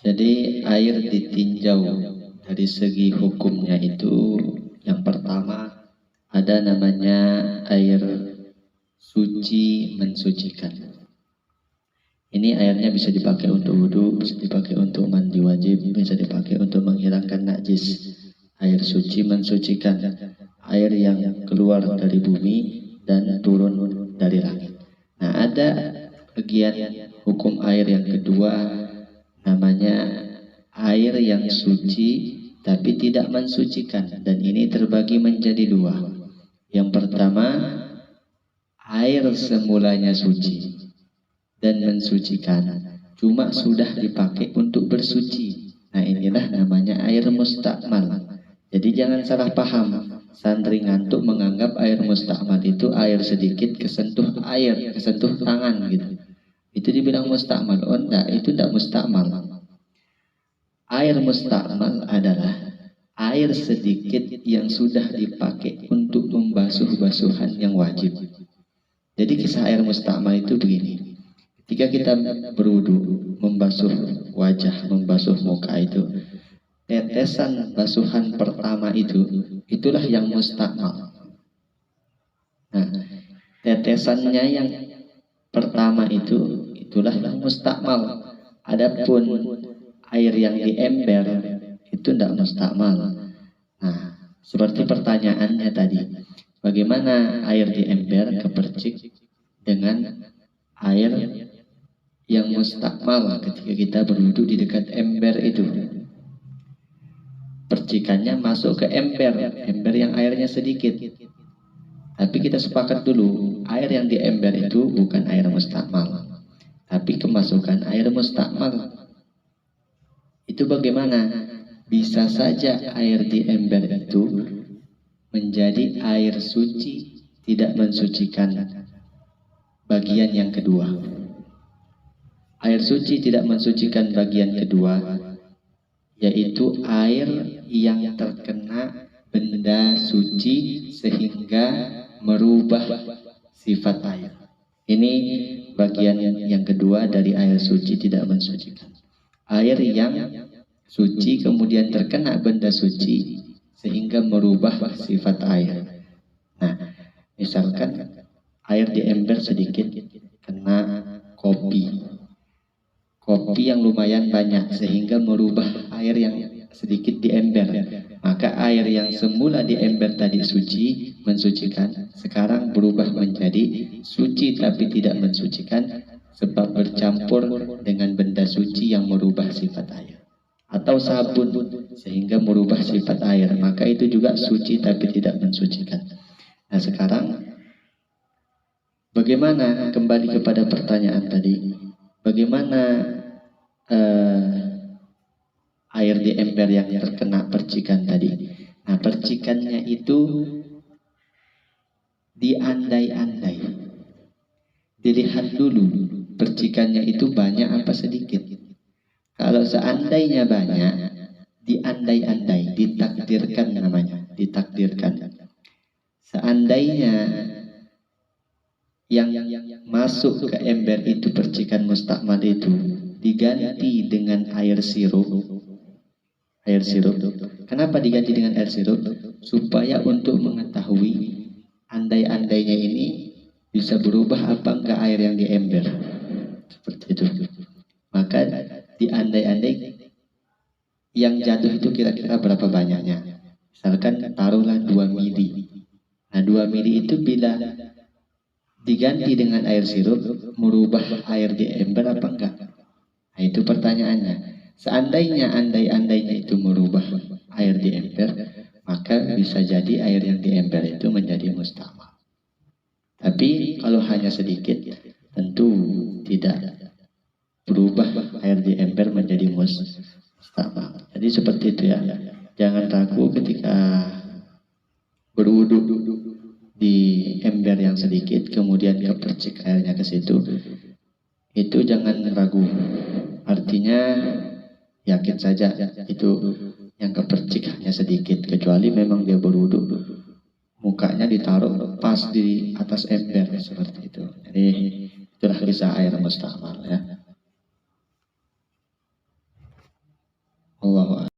Jadi air ditinjau dari segi hukumnya itu yang pertama ada namanya air suci mensucikan. Ini airnya bisa dipakai untuk wudhu, bisa dipakai untuk mandi wajib, bisa dipakai untuk menghilangkan najis. Air suci mensucikan, air yang keluar dari bumi dan turun dari langit. Nah, ada bagian hukum air yang kedua namanya air yang suci tapi tidak mensucikan, dan ini terbagi menjadi dua. Yang pertama, air semulanya suci dan mensucikan, cuma sudah dipakai untuk bersuci. Nah, inilah namanya air mustakmal. Jadi jangan salah paham, santri ngantuk menganggap air mustakmal itu air sedikit kesentuh air, kesentuh tangan gitu. Itu dibilang mustakmal. Oh enggak, itu enggak mustakmal. Air mustakmal adalah air sedikit yang sudah dipakai untuk membasuh basuhan yang wajib. Jadi kisah air mustakmal itu begini. Ketika kita berwudu, membasuh wajah, membasuh muka itu, tetesan basuhan pertama itu, itulah yang mustakmal. Nah, tetesannya yang pertama itu, itulah yang mustakmal. Adapun air yang di ember itu tidak mustakmal. Nah, seperti pertanyaannya tadi, bagaimana air di ember kepercik dengan air yang mustakmal ketika kita berwudu di dekat ember itu? Percikannya masuk ke ember yang airnya sedikit. Tapi kita sepakat dulu, air yang di ember itu bukan air mustakmal, tapi kemasukan air mustakmal. Itu bagaimana? Bisa saja air di ember itu menjadi air suci, tidak mensucikan bagian yang kedua. Air suci tidak mensucikan bagian kedua, yaitu air yang terkena benda suci sehingga merubah sifat air. Ini bagian yang kedua dari air suci tidak mensucikan. Air yang suci kemudian terkena benda suci sehingga merubah sifat air. Nah, misalkan air di ember sedikit kena kopi yang lumayan banyak sehingga merubah air yang sedikit di ember. Maka air yang semula di ember tadi suci, mensucikan, sekarang berubah menjadi suci tapi tidak mensucikan, sebab bercampur dengan benda suci yang merubah sifat air. Atau sabun sehingga merubah sifat air, maka itu juga suci tapi tidak mensucikan. Nah, sekarang bagaimana, kembali kepada pertanyaan tadi, bagaimana air di ember yang terkena percikan tadi? Nah, percikannya itu diandai-andai, dilihat dulu percikannya itu banyak apa sedikit. Kalau seandainya banyak, diandai-andai, ditakdirkan namanya, ditakdirkan. Seandainya yang masuk ke ember itu percikan mustakmal itu diganti dengan air sirup. Air sirup. Kenapa diganti dengan air sirup? Supaya untuk mengetahui andai-andainya ini bisa berubah apa enggak air yang di ember. Seperti itu. Maka diandai-andai yang jatuh itu kira-kira berapa banyaknya. Misalkan taruhlah 2 mili. Nah, 2 mili itu bila diganti dengan air sirup merubah air di ember apa enggak? Nah, itu pertanyaannya. Seandainya andai-andainya itu merubah air di ember, maka bisa jadi air yang di ember itu menjadi mustakmal. Tapi kalau hanya sedikit, tentu tidak berubah air di ember menjadi mustakmal. Jadi seperti itu ya. Jangan ragu ketika berwudu di ember yang sedikit, kemudian kepercik airnya ke situ. Itu jangan ragu. Artinya yakin saja itu yang kepercik hanya sedikit, kecuali memang dia berwudu mukanya ditaruh pas di atas ember seperti itu. Jadi itulah kisah air mustakmal ya. Wallahu a'lam.